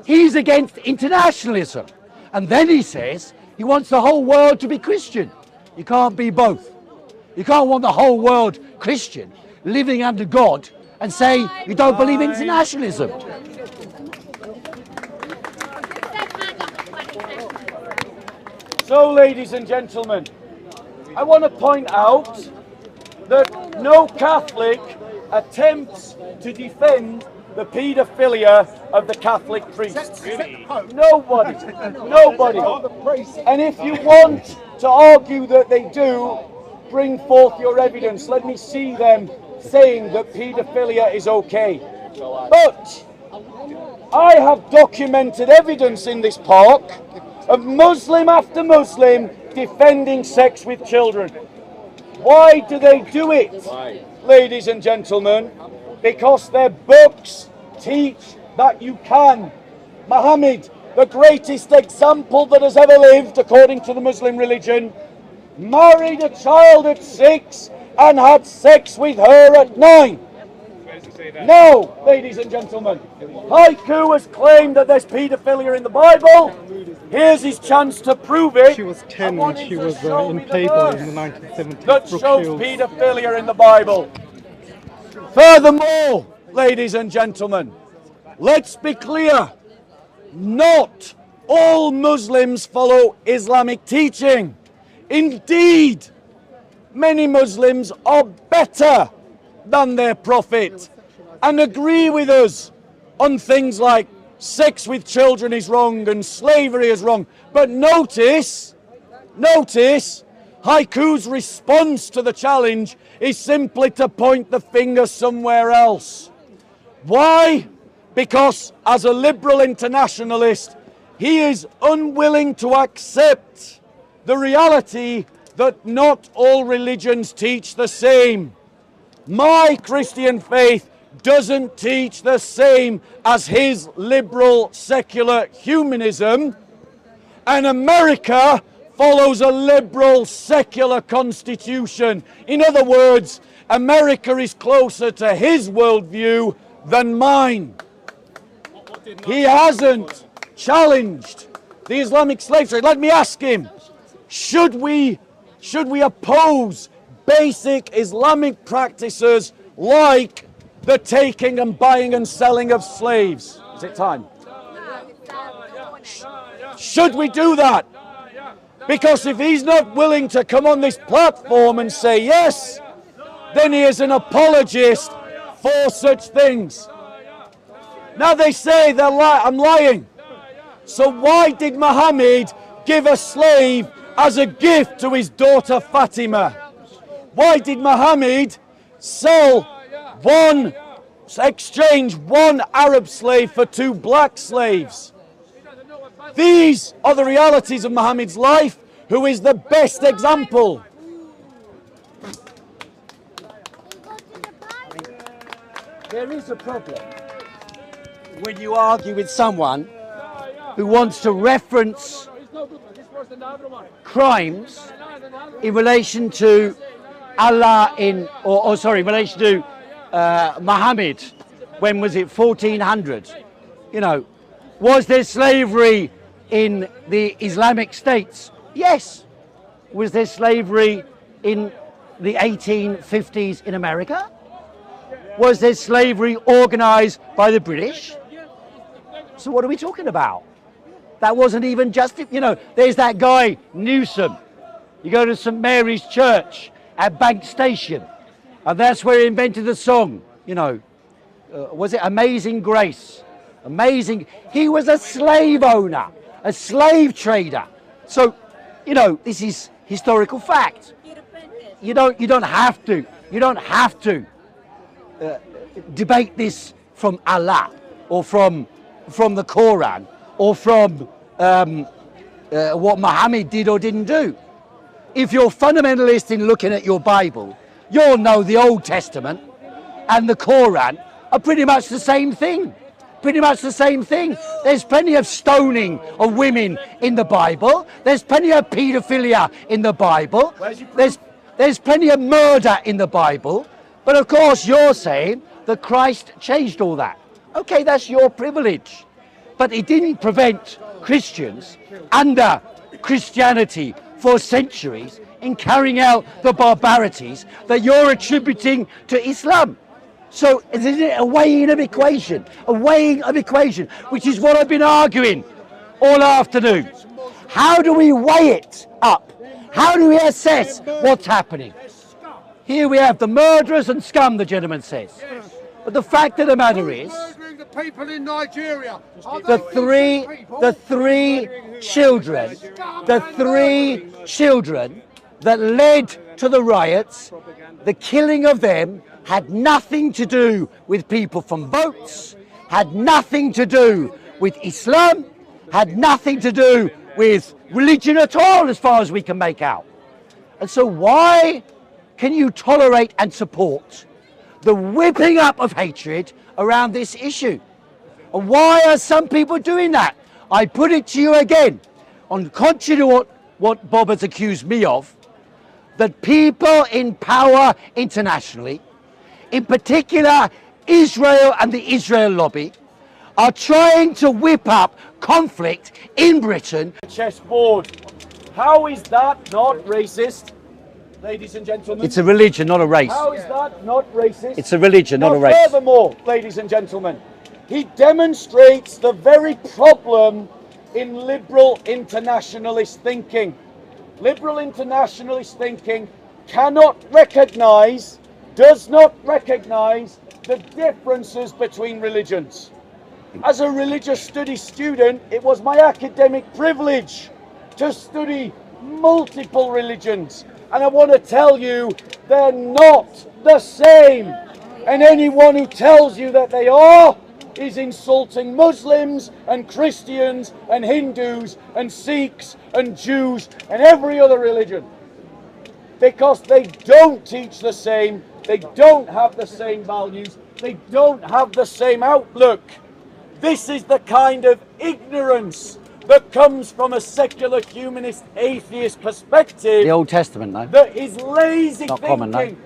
Speaker 2: he's against internationalism. And then he says he wants the whole world to be Christian. You can't be both. You can't want the whole world Christian, living under God, and say you don't believe in internationalism.
Speaker 1: So, ladies and gentlemen, I want to point out that no Catholic attempts to defend the paedophilia of the Catholic priests. Nobody. Nobody. And if you want to argue that they do, bring forth your evidence. Let me see them saying that paedophilia is okay. But I have documented evidence in this park of Muslim after Muslim defending sex with children. Why do they do it, ladies and gentlemen? Because their books teach that you can. Muhammad, the greatest example that has ever lived according to the Muslim religion, married a child at 6 and had sex with her at 9. No, ladies and gentlemen. Heiko has claimed that there's paedophilia in the Bible. Here's his chance to prove it.
Speaker 6: She was 10 when she was in Playboy in the 1970s.
Speaker 1: That
Speaker 6: Brooke
Speaker 1: shows
Speaker 6: Shields.
Speaker 1: paedophilia in the Bible. Furthermore, ladies and gentlemen, let's be clear. Not all Muslims follow Islamic teaching. Indeed, many Muslims are better than their prophet and agree with us on things like sex with children is wrong and slavery is wrong. But notice, Heiko's response to the challenge is simply to point the finger somewhere else. Why? Because as a liberal internationalist, he is unwilling to accept the reality that not all religions teach the same. My Christian faith doesn't teach the same as his liberal secular humanism, and America follows a liberal secular constitution. In other words, America is closer to his worldview than mine. He hasn't challenged the Islamic slave trade. Let me ask him, should we oppose basic Islamic practices like the taking and buying and selling of slaves? Is it time? Should we do that? Because if he's not willing to come on this platform and say yes, then he is an apologist for such things. Now they say I'm lying. So why did Muhammad give a slave as a gift to his daughter Fatima? Why did Muhammad exchange one Arab slave for 2 black slaves? These are the realities of Muhammad's life, who is the best example.
Speaker 2: There is a problem when you argue with someone who wants to reference crimes in relation to Allah in relation to Muhammad. When was it? 1400. You know, was there slavery in the Islamic states? Yes. Was there slavery in the 1850s in America? Was there slavery organized by the British? So what are we talking about? That wasn't even there's that guy, Newsom. You go to St. Mary's Church at Bank Station, and that's where he invented the song, was it Amazing Grace? Amazing. He was a slave owner, a slave trader. So, this is historical fact. You don't have to debate this from Allah or from the Quran or from what Muhammad did or didn't do. If you're fundamentalist in looking at your Bible, you'll know the Old Testament and the Quran are pretty much the same thing. Pretty much the same thing. There's plenty of stoning of women in the Bible. There's plenty of paedophilia in the Bible. There's plenty of murder in the Bible. But of course you're saying that Christ changed all that. Okay, that's your privilege. But it didn't prevent Christians under Christianity for centuries in carrying out the barbarities that you're attributing to Islam. So isn't it a weighing of equation? A weighing of equation, which is what I've been arguing all afternoon. How do we weigh it up? How do we assess what's happening? Here we have the murderers and scum, the gentleman says. But the fact of the matter is,
Speaker 5: the people in Nigeria,
Speaker 2: the three children that led to the riots, the killing of them had nothing to do with people from boats, had nothing to do with Islam, had nothing to do with religion at all, as far as we can make out. And so why can you tolerate and support the whipping up of hatred around this issue? And why are some people doing that? I put it to you again, on contrary to what Bob has accused me of, that people in power internationally, in particular Israel and the Israel lobby, are trying to whip up conflict in Britain.
Speaker 1: Chessboard. How is that not racist? ladies and gentlemen.
Speaker 7: It's a religion, not a race.
Speaker 1: How is that not racist?
Speaker 7: It's a religion, not a race.
Speaker 1: Furthermore, ladies and gentlemen, he demonstrates the very problem in liberal internationalist thinking. Liberal internationalist thinking cannot recognise, does not recognise the differences between religions. As a religious studies student, it was my academic privilege to study multiple religions. And I want to tell you, they're not the same. And anyone who tells you that they are is insulting Muslims and Christians and Hindus and Sikhs and Jews and every other religion. Because they don't teach the same, they don't have the same values, they don't have the same outlook. This is the kind of ignorance that comes from a secular humanist atheist perspective.
Speaker 7: The Old Testament, though.
Speaker 1: That is lazy
Speaker 7: Not
Speaker 1: thinking.
Speaker 7: common, no.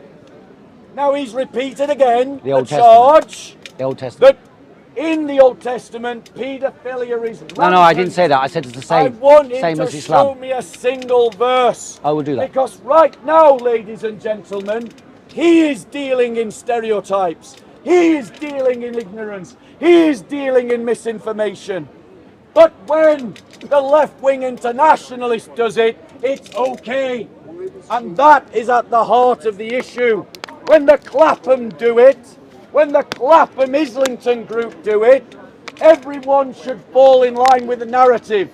Speaker 1: Now he's repeated again
Speaker 7: The Old
Speaker 1: charge
Speaker 7: The Old Testament.
Speaker 1: that in the Old Testament paedophilia is rampant.
Speaker 7: No, I didn't say that. I said it's the
Speaker 1: I
Speaker 7: same.
Speaker 1: want him
Speaker 7: Same
Speaker 1: to
Speaker 7: as Islam.
Speaker 1: show me a single verse.
Speaker 7: I will do that.
Speaker 1: Because right now, ladies and gentlemen, he is dealing in stereotypes. He is dealing in ignorance. He is dealing in misinformation. But when the left-wing internationalist does it, it's okay. And that is at the heart of the issue. When the Clapham do it, when the Clapham Islington group do it, everyone should fall in line with the narrative.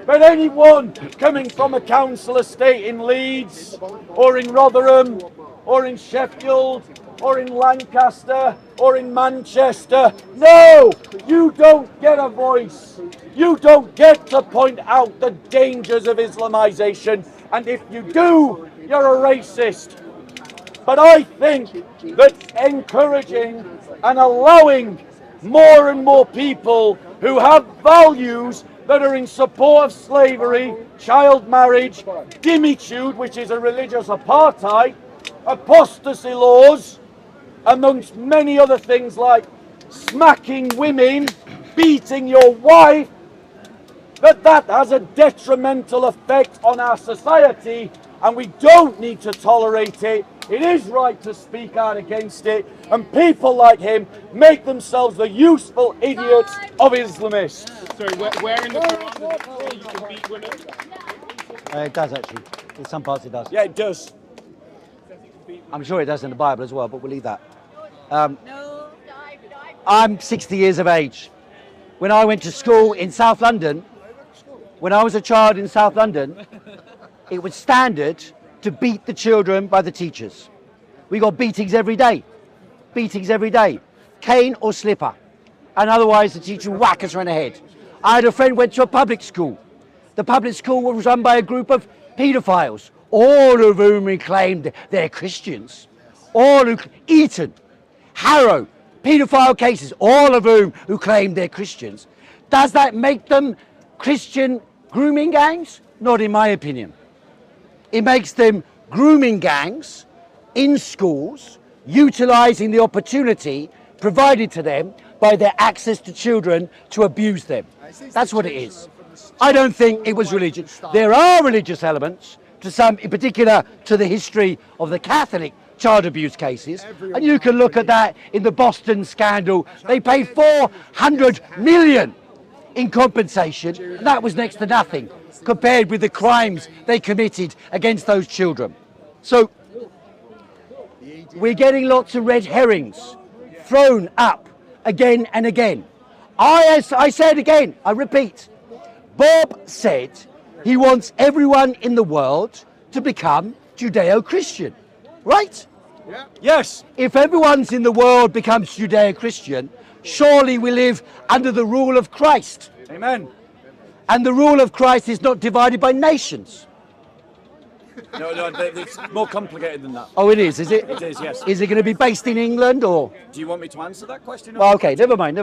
Speaker 1: But anyone coming from a council estate in Leeds, or in Rotherham, or in Sheffield, or in Lancaster, or in Manchester, no, you don't get a voice. You don't get to point out the dangers of Islamization, and if you do, you're a racist. But I think that encouraging and allowing more and more people who have values that are in support of slavery, child marriage, dhimmitude, which is a religious apartheid, apostasy laws, amongst many other things like smacking women, beating your wife, that has a detrimental effect on our society, and we don't need to tolerate it. It is right to speak out against it, and people like him make themselves the useful idiots of Islamists.
Speaker 3: Sorry, where in the Quran does it say you can beat women?
Speaker 7: It does, actually. In some parts it does.
Speaker 1: Yeah, it does.
Speaker 7: I'm sure it does in the Bible as well, but we'll leave that.
Speaker 4: No.
Speaker 7: I'm 60 years of age. When I went to school in South London, when I was a child in South London, it was standard to beat the children by the teachers. We got beatings every day. Beatings every day. Cane or slipper. And otherwise the teacher would whack us around the head. I had a friend who went to a public school. The public school was run by a group of paedophiles, all of whom claimed they're Christians. All who, Eton, Harrow, paedophile cases, all of whom who claim they're Christians. Does that make them Christian grooming gangs? Not in my opinion. It makes them grooming gangs in schools, utilising the opportunity provided to them by their access to children to abuse them. That's what it is. I don't think it was religion. There are religious elements, to some, in particular to the history of the Catholic child abuse cases, and you can look at that in the Boston scandal. They paid 400 million in compensation, and that was next to nothing compared with the crimes they committed against those children. So we're getting lots of red herrings thrown up again and again. I say it again, I repeat, Bob said he wants everyone in the world to become Judeo-Christian, right?
Speaker 1: Yeah. Yes.
Speaker 7: If everyone's in the world becomes Judeo-Christian, surely we live under the rule of Christ.
Speaker 1: Amen.
Speaker 7: And the rule of Christ is not divided by nations.
Speaker 1: No, it's more complicated than that.
Speaker 7: Oh, it is it?
Speaker 1: It is, yes.
Speaker 7: Is it going to be based in England or?
Speaker 1: Do you want me to answer that question?
Speaker 7: Well, okay, never mind.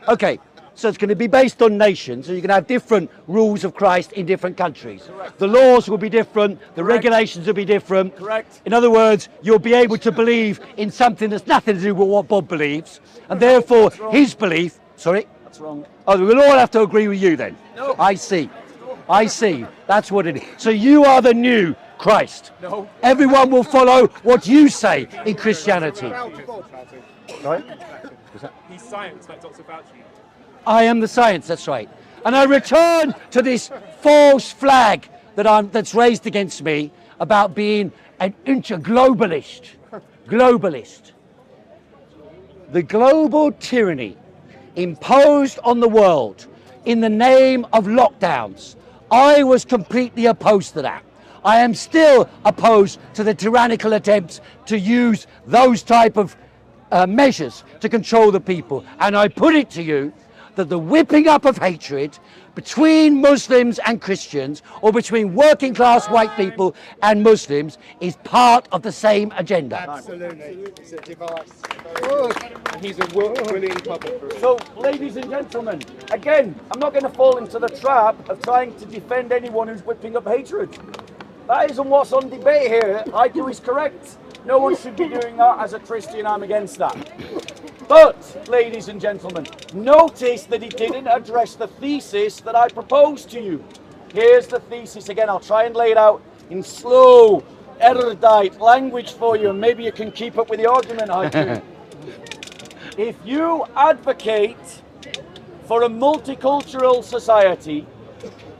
Speaker 7: Okay, so it's going to be based on nations, so you can have different rules of Christ in different countries.
Speaker 1: Correct.
Speaker 7: The laws will be different, the
Speaker 1: Correct.
Speaker 7: regulations will be different.
Speaker 1: Correct.
Speaker 7: In other words, you'll be able to believe in something that's nothing to do with what Bob believes, and therefore his belief, sorry?
Speaker 1: That's wrong.
Speaker 7: Oh, we'll all have to agree with you then.
Speaker 1: No.
Speaker 7: I see. That's what it is. So you are the new Christ.
Speaker 1: No.
Speaker 7: Everyone will follow what you say in Christianity. Sorry?
Speaker 3: He's science, like Dr. Fauci.
Speaker 7: I am the science, that's right. And I return to this false flag that's raised against me about being an interglobalist. Globalist. The global tyranny imposed on the world in the name of lockdowns, I was completely opposed to that. I am still opposed to the tyrannical attempts to use those type of measures to control the people. And I put it to you that the whipping up of hatred between Muslims and Christians, or between working class white people and Muslims, is part of the same agenda.
Speaker 5: Absolutely. It's a device.
Speaker 3: And he's a willing public.
Speaker 1: So, ladies and gentlemen, again, I'm not going to fall into the trap of trying to defend anyone who's whipping up hatred. That isn't what's on debate here. Heiko is correct. No one should be doing that. As a Christian, I'm against that. But, ladies and gentlemen, notice that he didn't address the thesis that I proposed to you. Here's the thesis again. I'll try and lay it out in slow, erudite language for you, and maybe you can keep up with the argument, Heiko. If you advocate for a multicultural society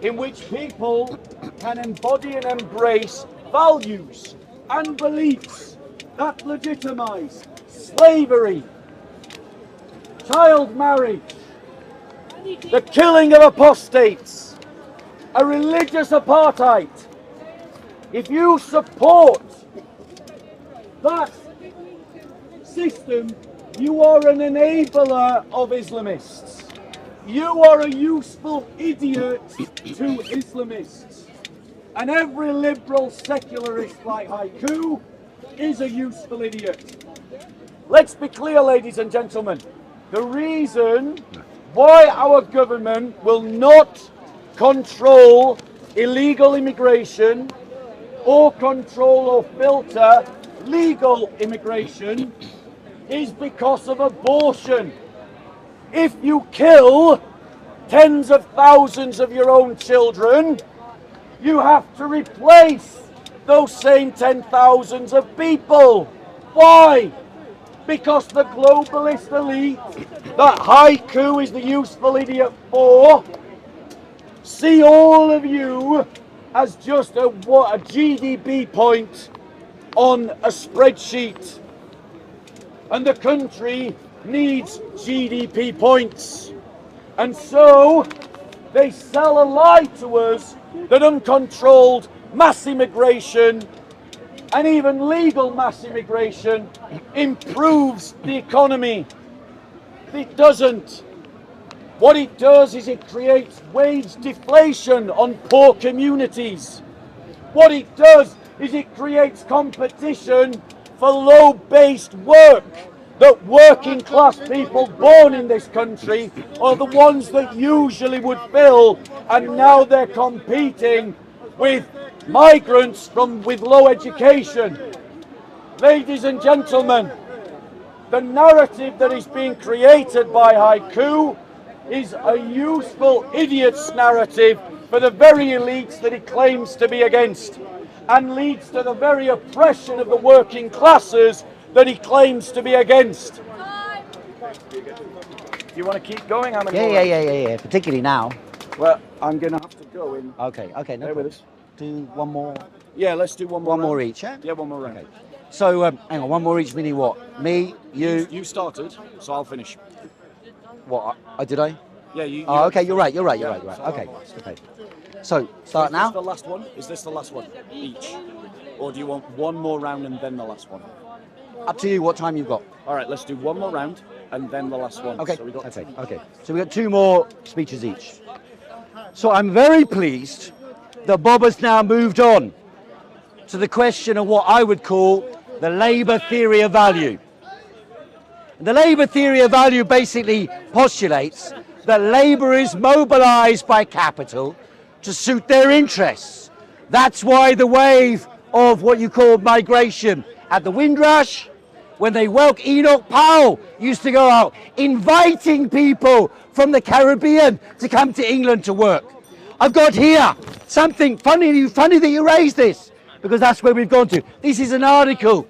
Speaker 1: in which people can embody and embrace values and beliefs that legitimize slavery, child marriage, the killing of apostates, a religious apartheid, if you support that system, you are an enabler of Islamists. You are a useful idiot to Islamists. And every liberal secularist like Heiko is a useful idiot. Let's be clear, ladies and gentlemen. The reason why our government will not control illegal immigration or control or filter legal immigration is because of abortion. If you kill tens of thousands of your own children, you have to replace those same 10,000s of people. Why? Because the globalist elite that Heiko is the useful idiot for see all of you as just a GDP point on a spreadsheet. And the country needs GDP points. And so they sell a lie to us that uncontrolled mass immigration and even legal mass immigration improves the economy. It doesn't. What it does is it creates wage deflation on poor communities. What it does is it creates competition for low-based work that working class people born in this country are the ones that usually would fill, and now they're competing with migrants with low education. Ladies and gentlemen, the narrative that is being created by Heiko is a useful idiot's narrative for the very elites that he claims to be against, and leads to the very oppression of the working classes that he claims to be against. Do you want to keep going?
Speaker 7: Yeah. Particularly now.
Speaker 1: Well, I'm going to have to go in.
Speaker 7: Okay, no
Speaker 1: Stay with
Speaker 7: problem.
Speaker 1: us.
Speaker 7: Do one more.
Speaker 1: Yeah, let's do one more.
Speaker 7: One more
Speaker 1: round.
Speaker 7: each, yeah?
Speaker 1: Yeah, one more round.
Speaker 7: Okay. So, hang on, one more each, meaning what? Me, you.
Speaker 1: You started, so I'll finish.
Speaker 7: What? Did I?
Speaker 1: Yeah, you.
Speaker 7: Oh, okay, you're right.
Speaker 1: Yeah,
Speaker 7: Okay,
Speaker 1: so
Speaker 7: okay. So, start
Speaker 1: Is
Speaker 7: now.
Speaker 1: this the last one? Is this the last one? Each? Or do you want one more round and then the last one?
Speaker 7: Up to you, what time you've got.
Speaker 1: All right, let's do one more round and then the last one.
Speaker 7: Okay,
Speaker 1: So we got
Speaker 7: okay. So we got 2 more speeches each. So I'm very pleased that Bob has now moved on to the question of what I would call the Labour theory of value. The Labour theory of value basically postulates that Labour is mobilised by capital to suit their interests. That's why the wave of what you call migration at the Windrush, when they welcome Enoch Powell used to go out inviting people from the Caribbean to come to England to work. I've got here something funny that you raised this. because that's where we've gone to. This is an article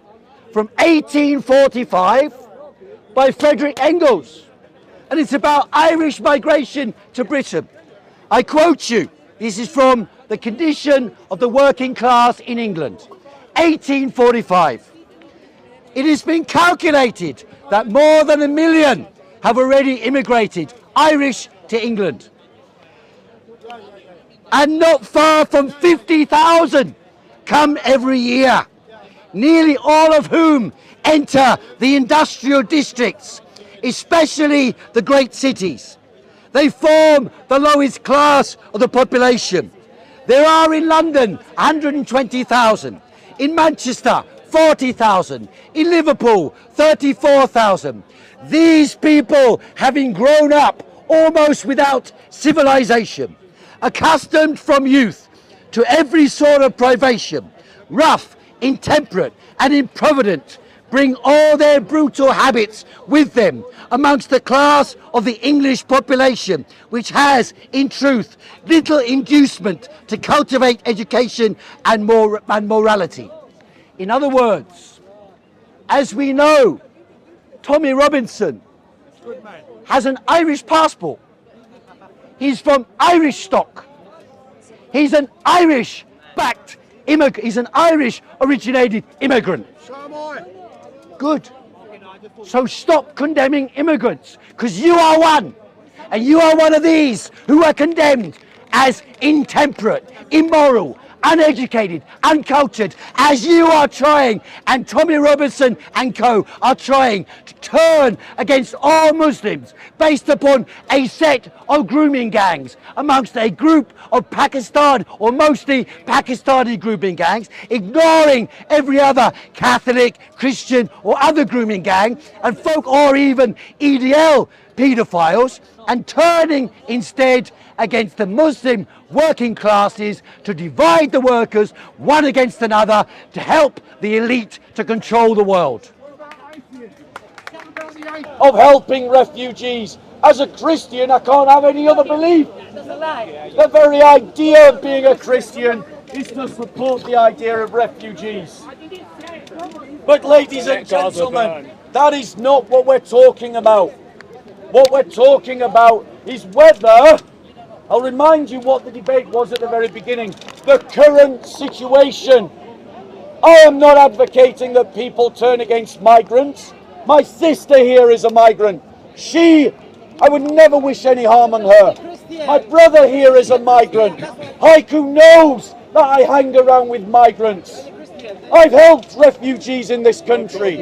Speaker 7: from 1845 by Frederick Engels, and it's about Irish migration to Britain. I quote you, this is from The Condition of the Working Class in England, 1845. It has been calculated that more than 1 million have already immigrated, Irish, to England. And not far from 50,000 come every year, nearly all of whom enter the industrial districts, especially the great cities. They form the lowest class of the population. There are in London 120,000, in Manchester 40,000, in Liverpool 34,000. These people, having grown up almost without civilization, accustomed from youth to every sort of privation, rough, intemperate and improvident, bring all their brutal habits with them amongst the class of the English population, which has, in truth, little inducement to cultivate education and morality. In other words, as we know, Tommy Robinson has an Irish passport. He's from Irish stock. He's an Irish-backed immigrant. He's an Irish-originated immigrant. Good. So stop condemning immigrants, because you are one. And you are one of these who are condemned as intemperate, immoral, uneducated, uncultured, as you are trying, and Tommy Robinson and co are trying to turn against all Muslims based upon a set of grooming gangs amongst a group of Pakistan, or mostly Pakistani grooming gangs, ignoring every other Catholic, Christian or other grooming gang, and folk or even EDL paedophiles, and turning instead against the Muslim working classes to divide the workers one against another to help the elite to control the world.
Speaker 1: Of helping refugees. As a Christian, I can't have any other belief. The very idea of being a Christian is to support the idea of refugees. But ladies and gentlemen, that is not what we're talking about. What we're talking about is whether, I'll remind you what the debate was at the very beginning, the current situation. I am not advocating that people turn against migrants. My sister here is a migrant. I would never wish any harm on her. My brother here is a migrant. Heiko knows that I hang around with migrants. I've helped refugees in this country.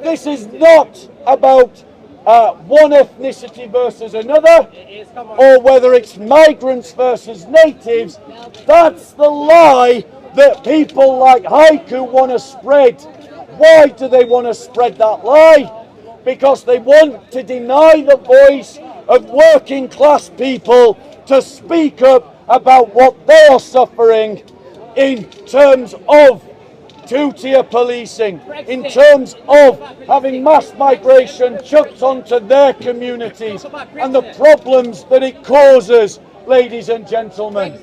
Speaker 1: This is not about one ethnicity versus another, or whether it's migrants versus natives. That's the lie that people like Heiko want to spread. Why do they want to spread that lie? Because they want to deny the voice of working class people to speak up about what they are suffering in terms of two-tier policing, in terms of having mass migration chucked onto their communities and the problems that it causes, ladies and gentlemen,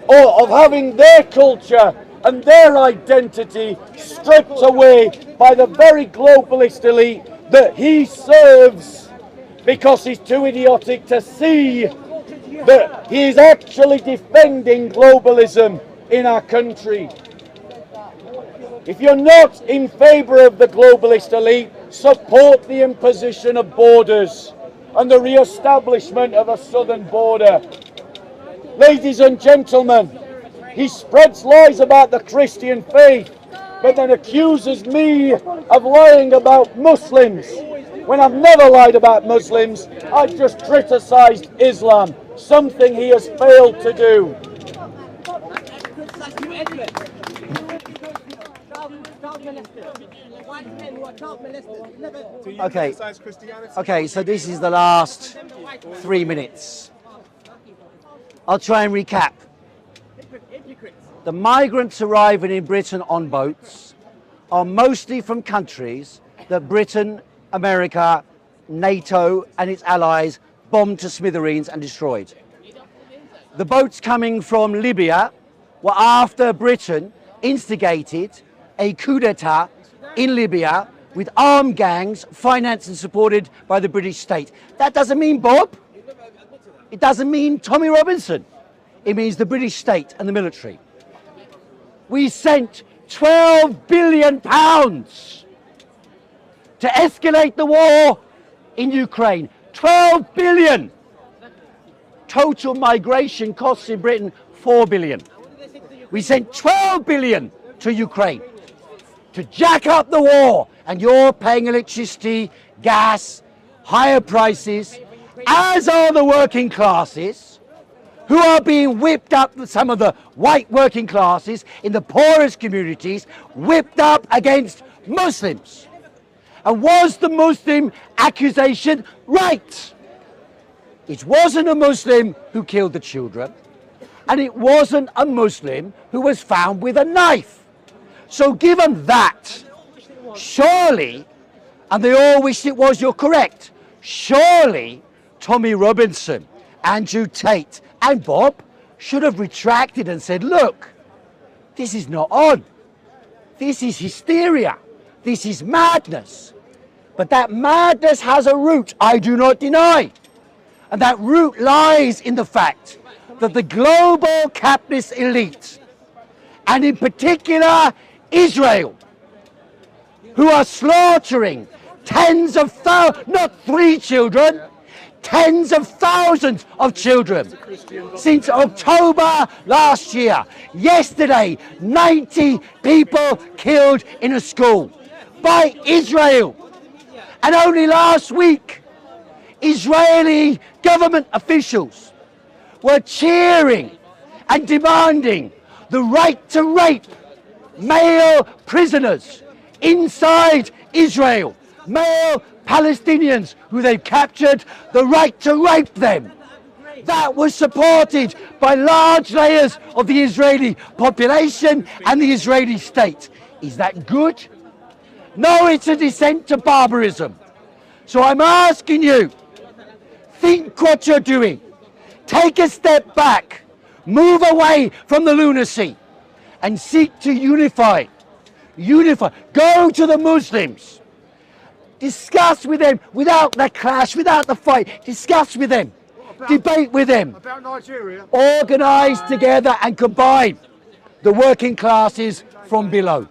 Speaker 1: or of having their culture and their identity stripped away by the very globalist elite that he serves, because he's too idiotic to see that he is actually defending globalism in our country. If you're not in favour of the globalist elite, support the imposition of borders and the re-establishment of a southern border. Ladies and gentlemen, he spreads lies about the Christian faith, but then accuses me of lying about Muslims, when I've never lied about Muslims. I've just criticised Islam, something he has failed to do.
Speaker 7: Okay, so this is the last 3 minutes. I'll try and recap. The migrants arriving in Britain on boats are mostly from countries that Britain, America, NATO and its allies bombed to smithereens and destroyed. The boats coming from Libya were after Britain instigated a coup d'etat in Libya with armed gangs financed and supported by the British state. That doesn't mean Bob. It doesn't mean Tommy Robinson. It means the British state and the military. We sent £12 billion to escalate the war in Ukraine. 12 billion. Total migration costs in Britain 4 billion. We sent 12 billion to Ukraine to jack up the war, and you're paying electricity, gas, higher prices, as are the working classes, who are being whipped up, some of the white working classes in the poorest communities, whipped up against Muslims. And was the Muslim accusation right? It wasn't a Muslim who killed the children, and it wasn't a Muslim who was found with a knife. So given that, surely, and they all wished it was, you're correct, surely Tommy Robinson, Andrew Tate and Bob should have retracted and said, look, this is not on. This is hysteria. This is madness. But that madness has a root, I do not deny. And that root lies in the fact that the global capitalist elite, and in particular Israel, who are slaughtering tens of thousands, not 3 children, tens of thousands of children since October last year. Yesterday, 90 people killed in a school by Israel. And only last week, Israeli government officials were cheering and demanding the right to rape male prisoners inside Israel, male Palestinians who they've captured, the right to rape them. That was supported by large layers of the Israeli population and the Israeli state. Is that good? No, it's a descent to barbarism. So I'm asking you, think what you're doing. Take a step back, move away from the lunacy, and seek to unify. Go to the Muslims. Discuss with them without the clash, without the fight. Discuss with them. Debate with them.
Speaker 5: About Nigeria?
Speaker 7: Organise together and combine the working classes from below.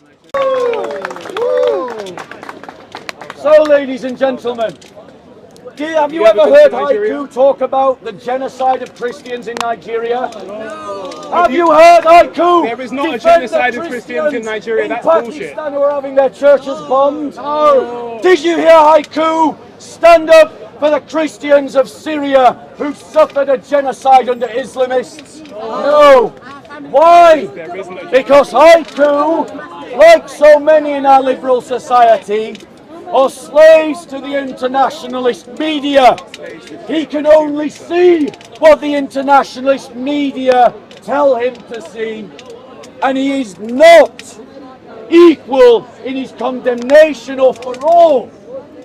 Speaker 1: So, ladies and gentlemen, have you ever heard Heiko talk about the genocide of Christians in Nigeria? Have you heard Heiko?
Speaker 3: There is not a
Speaker 1: defend
Speaker 3: genocide
Speaker 1: the
Speaker 3: of Christians in Nigeria, that's
Speaker 1: Pakistan
Speaker 3: bullshit.
Speaker 1: who are having their churches bombed? No. Did you hear Heiko stand up for the Christians of Syria who suffered a genocide under Islamists? No. Why? Because Heiko, like so many in our liberal society, are slaves to the internationalist media. He can only see what the internationalist media tell him to see, and he is not equal in his condemnation or for all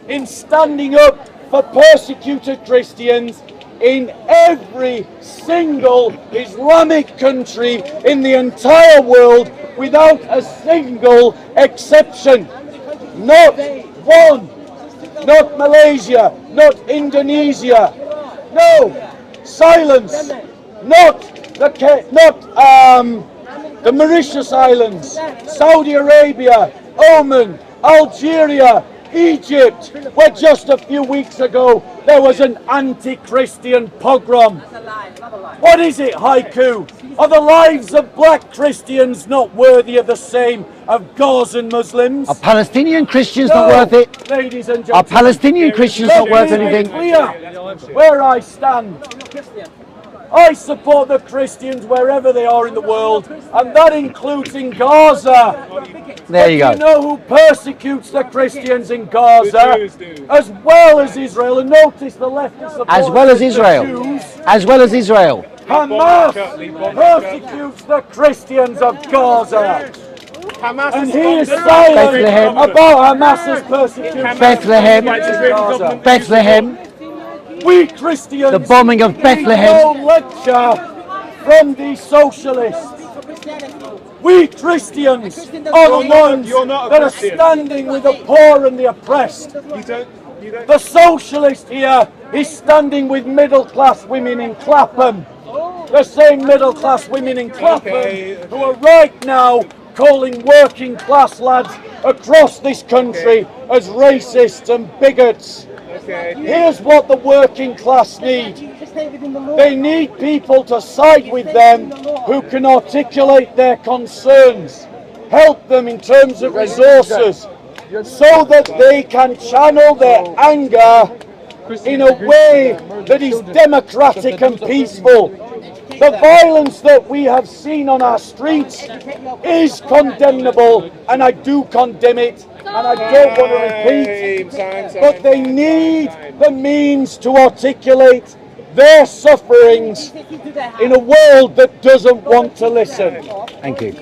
Speaker 1: in standing up for persecuted Christians in every single Islamic country in the entire world without a single exception. Not one, not Malaysia, not Indonesia, no, silence, not the Mauritius Islands, Saudi Arabia, Oman, Algeria, Egypt, where just a few weeks ago there was an anti-Christian pogrom. What is it, Heiko? Are the lives of black Christians not worthy of the same of Gazan Muslims?
Speaker 7: Are Palestinian Christians not worth it?
Speaker 1: Ladies and
Speaker 7: Are
Speaker 1: gentlemen,
Speaker 7: Palestinian Christians not worth anything?
Speaker 1: clear where I stand. I support the Christians wherever they are in the world, and that includes in Gaza.
Speaker 7: There you
Speaker 1: Do you
Speaker 7: go.
Speaker 1: know who persecutes the Christians in Gaza?
Speaker 3: The Jews do.
Speaker 1: As well as Israel. And notice the leftist support
Speaker 7: As well as
Speaker 1: the
Speaker 7: Israel.
Speaker 1: Jews.
Speaker 7: As well as Israel.
Speaker 1: Hamas persecutes the Christians of Gaza.
Speaker 3: Hamas
Speaker 1: And
Speaker 3: is
Speaker 1: he is
Speaker 3: sponsored
Speaker 1: silent
Speaker 3: by the
Speaker 7: Bethlehem.
Speaker 1: about Hamas's persecution.
Speaker 7: Bethlehem.
Speaker 1: of Gaza.
Speaker 7: Bethlehem.
Speaker 1: We Christians
Speaker 7: The bombing of
Speaker 1: need
Speaker 7: Bethlehem.
Speaker 1: no lecture from the socialists. We Christians are the ones
Speaker 3: you're not a
Speaker 1: that are
Speaker 3: Christian.
Speaker 1: standing with the poor and the oppressed.
Speaker 3: You don't.
Speaker 1: The socialist here is standing with middle class women in Clapham. The same middle class women in Clapham who are right now calling working class lads across this country as racists and bigots. Here's what the working class need. They need people to side with them who can articulate their concerns, help them in terms of resources, so that they can channel their anger in a way that is democratic and peaceful. The violence that we have seen on our streets is condemnable, and I do condemn it, and I don't want to repeat, but they need the means to articulate their sufferings in a world that doesn't want to listen.
Speaker 7: Thank you.